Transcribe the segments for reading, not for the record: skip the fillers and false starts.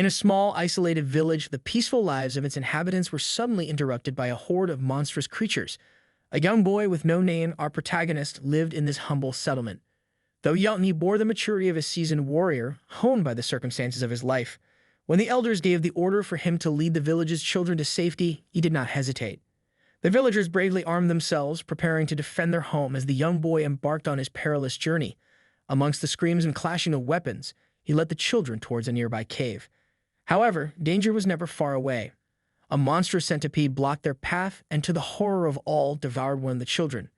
In a small, isolated village, the peaceful lives of its inhabitants were suddenly interrupted by a horde of monstrous creatures. A young boy with no name, our protagonist, lived in this humble settlement. Though young, he bore the maturity of a seasoned warrior, honed by the circumstances of his life. When the elders gave the order for him to lead the village's children to safety, he did not hesitate. The villagers bravely armed themselves, preparing to defend their home as the young boy embarked on his perilous journey. Amongst the screams and clashing of weapons, he led the children towards a nearby cave. However, danger was never far away. A monstrous centipede blocked their path and, to the horror of all, devoured one of the children.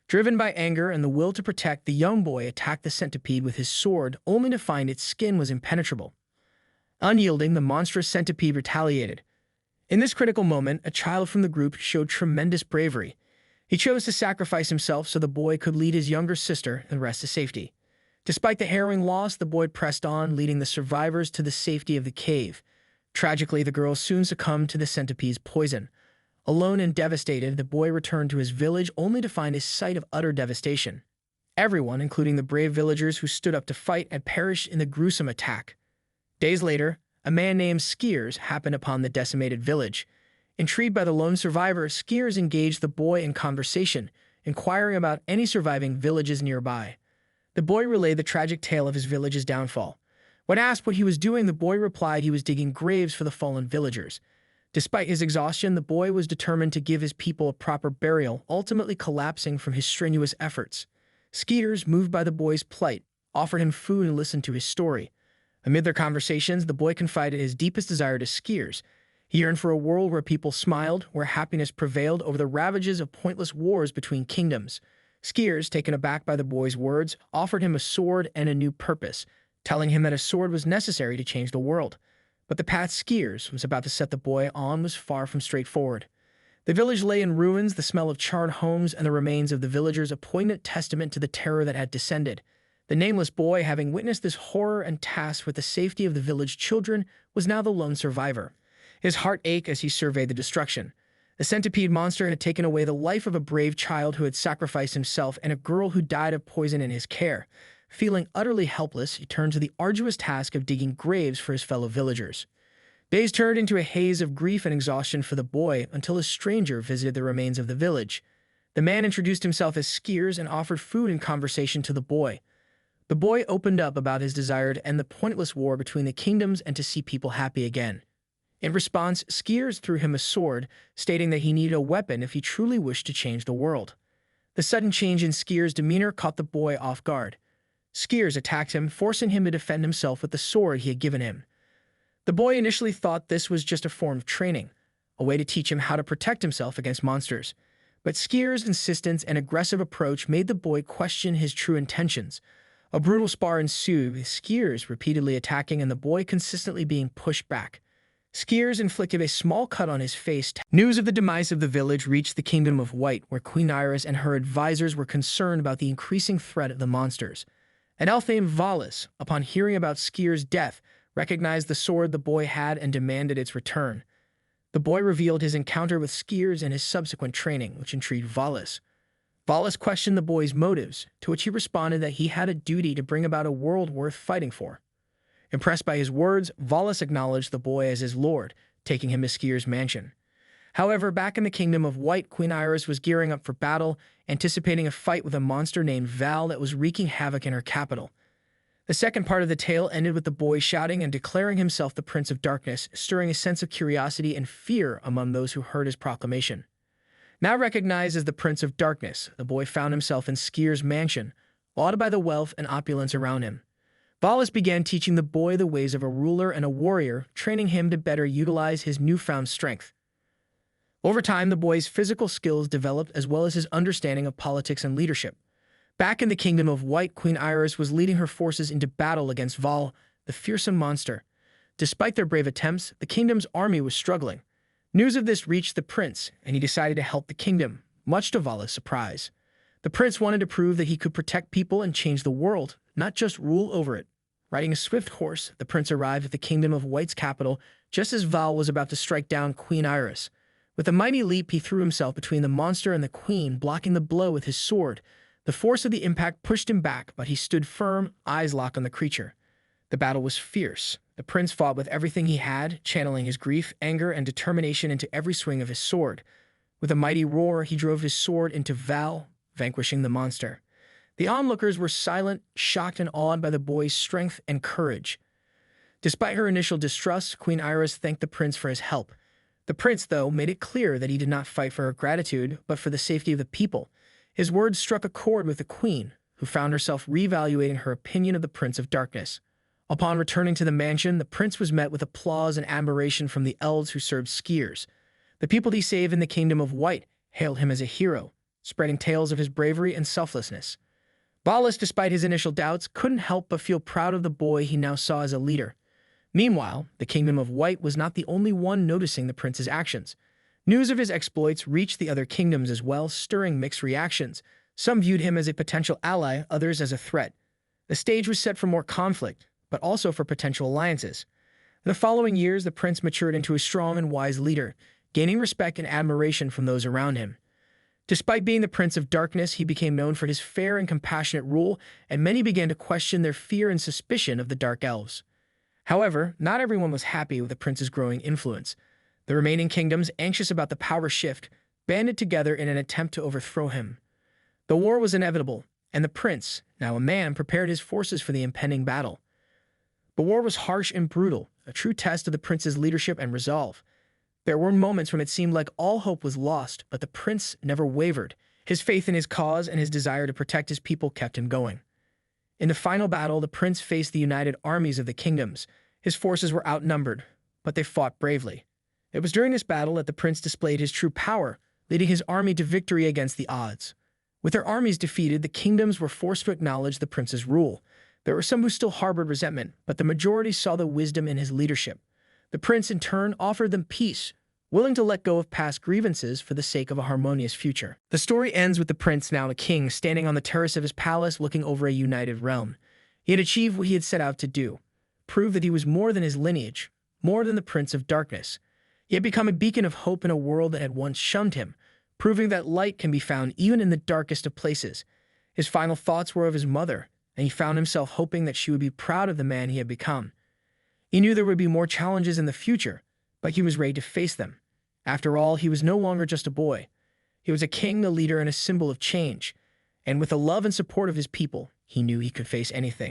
Driven by anger and the will to protect, the young boy attacked the centipede with his sword, only to find its skin was impenetrable. Unyielding, the monstrous centipede retaliated. In this critical moment, a child from the group showed tremendous bravery. He chose to sacrifice himself so the boy could lead his younger sister and the rest to safety. Despite the harrowing loss, the boy pressed on, leading the survivors to the safety of the cave. Tragically, the girl soon succumbed to the centipede's poison. Alone and devastated, the boy returned to his village only to find a sight of utter devastation. Everyone, including the brave villagers who stood up to fight, had perished in the gruesome attack. Days later, a man named Skiers happened upon the decimated village. Intrigued by the lone survivor, Skiers engaged the boy in conversation, inquiring about any surviving villages nearby. The boy relayed the tragic tale of his village's downfall. When asked what he was doing, the boy replied he was digging graves for the fallen villagers. Despite his exhaustion, the boy was determined to give his people a proper burial, ultimately collapsing from his strenuous efforts. Skiers, moved by the boy's plight, offered him food and listened to his story. Amid their conversations, the boy confided his deepest desire to Skiers. He yearned for a world where people smiled, where happiness prevailed over the ravages of pointless wars between kingdoms. Skiers, taken aback by the boy's words, offered him a sword and a new purpose, telling him that a sword was necessary to change the world. But the path Skiers was about to set the boy on was far from straightforward. The village lay in ruins, the smell of charred homes and the remains of the villagers a poignant testament to the terror that had descended. The nameless boy, having witnessed this horror and tasked with the safety of the village children, was now the lone survivor. His heart ached as he surveyed the destruction. The centipede monster had taken away the life of a brave child who had sacrificed himself and a girl who died of poison in his care. Feeling utterly helpless, he turned to the arduous task of digging graves for his fellow villagers. Days turned into a haze of grief and exhaustion for the boy until a stranger visited the remains of the village. The man introduced himself as Skiers and offered food and conversation to the boy. The boy opened up about his desire to end the pointless war between the kingdoms and to see people happy again. In response, Skiers threw him a sword, stating that he needed a weapon if he truly wished to change the world. The sudden change in Skiers' demeanor caught the boy off guard. Skiers attacked him, forcing him to defend himself with the sword he had given him. The boy initially thought this was just a form of training, a way to teach him how to protect himself against monsters. But Skiers' insistence and aggressive approach made the boy question his true intentions. A brutal spar ensued, with Skiers repeatedly attacking and the boy consistently being pushed back. Skiers inflicted a small cut on his face. News of the demise of the village reached the Kingdom of White, where Queen Iris and her advisors were concerned about the increasing threat of the monsters. An elf named Valis, upon hearing about Skiers' death, recognized the sword the boy had and demanded its return. The boy revealed his encounter with Skiers and his subsequent training, which intrigued Valis. Valis questioned the boy's motives, to which he responded that he had a duty to bring about a world worth fighting for. Impressed by his words, Valis acknowledged the boy as his lord, taking him to Skiers' mansion. However, back in the Kingdom of White, Queen Iris was gearing up for battle, anticipating a fight with a monster named Val that was wreaking havoc in her capital. The second part of the tale ended with the boy shouting and declaring himself the Prince of Darkness, stirring a sense of curiosity and fear among those who heard his proclamation. Now recognized as the Prince of Darkness, the boy found himself in Skiers' mansion, awed by the wealth and opulence around him. Valis began teaching the boy the ways of a ruler and a warrior, training him to better utilize his newfound strength. Over time, the boy's physical skills developed as well as his understanding of politics and leadership. Back in the Kingdom of White, Queen Iris was leading her forces into battle against Val, the fearsome monster. Despite their brave attempts, the kingdom's army was struggling. News of this reached the prince, and he decided to help the kingdom, much to Val's surprise. The prince wanted to prove that he could protect people and change the world, not just rule over it. Riding a swift horse, the prince arrived at the Kingdom of White's capital just as Val was about to strike down Queen Iris. With a mighty leap, he threw himself between the monster and the queen, blocking the blow with his sword. The force of the impact pushed him back, but he stood firm, eyes locked on the creature. The battle was fierce. The prince fought with everything he had, channeling his grief, anger, and determination into every swing of his sword. With a mighty roar, he drove his sword into Val, vanquishing the monster. The onlookers were silent, shocked and awed by the boy's strength and courage. Despite her initial distrust, Queen Iris thanked the prince for his help. The prince, though, made it clear that he did not fight for her gratitude, but for the safety of the people. His words struck a chord with the queen, who found herself reevaluating her opinion of the Prince of Darkness. Upon returning to the mansion, the prince was met with applause and admiration from the elves who served skiers. The people he saved in the Kingdom of White hailed him as a hero, spreading tales of his bravery and selflessness. Balas, despite his initial doubts, couldn't help but feel proud of the boy he now saw as a leader. Meanwhile, the Kingdom of White was not the only one noticing the prince's actions. News of his exploits reached the other kingdoms as well, stirring mixed reactions. Some viewed him as a potential ally, others as a threat. The stage was set for more conflict, but also for potential alliances. In the following years, the prince matured into a strong and wise leader, gaining respect and admiration from those around him. Despite being the Prince of Darkness, he became known for his fair and compassionate rule, and many began to question their fear and suspicion of the Dark Elves. However, not everyone was happy with the prince's growing influence. The remaining kingdoms, anxious about the power shift, banded together in an attempt to overthrow him. The war was inevitable, and the prince, now a man, prepared his forces for the impending battle. The war was harsh and brutal, a true test of the prince's leadership and resolve. There were moments when it seemed like all hope was lost, but the prince never wavered. His faith in his cause and his desire to protect his people kept him going. In the final battle, the prince faced the united armies of the kingdoms. His forces were outnumbered, but they fought bravely. It was during this battle that the prince displayed his true power, leading his army to victory against the odds. With their armies defeated, the kingdoms were forced to acknowledge the prince's rule. There were some who still harbored resentment, but the majority saw the wisdom in his leadership. The prince, in turn, offered them peace, willing to let go of past grievances for the sake of a harmonious future. The story ends with the prince, now a king, standing on the terrace of his palace looking over a united realm. He had achieved what he had set out to do, prove that he was more than his lineage, more than the Prince of Darkness. He had become a beacon of hope in a world that had once shunned him, proving that light can be found even in the darkest of places. His final thoughts were of his mother, and he found himself hoping that she would be proud of the man he had become. He knew there would be more challenges in the future, but he was ready to face them. After all, he was no longer just a boy. He was a king, a leader, and a symbol of change. And with the love and support of his people, he knew he could face anything.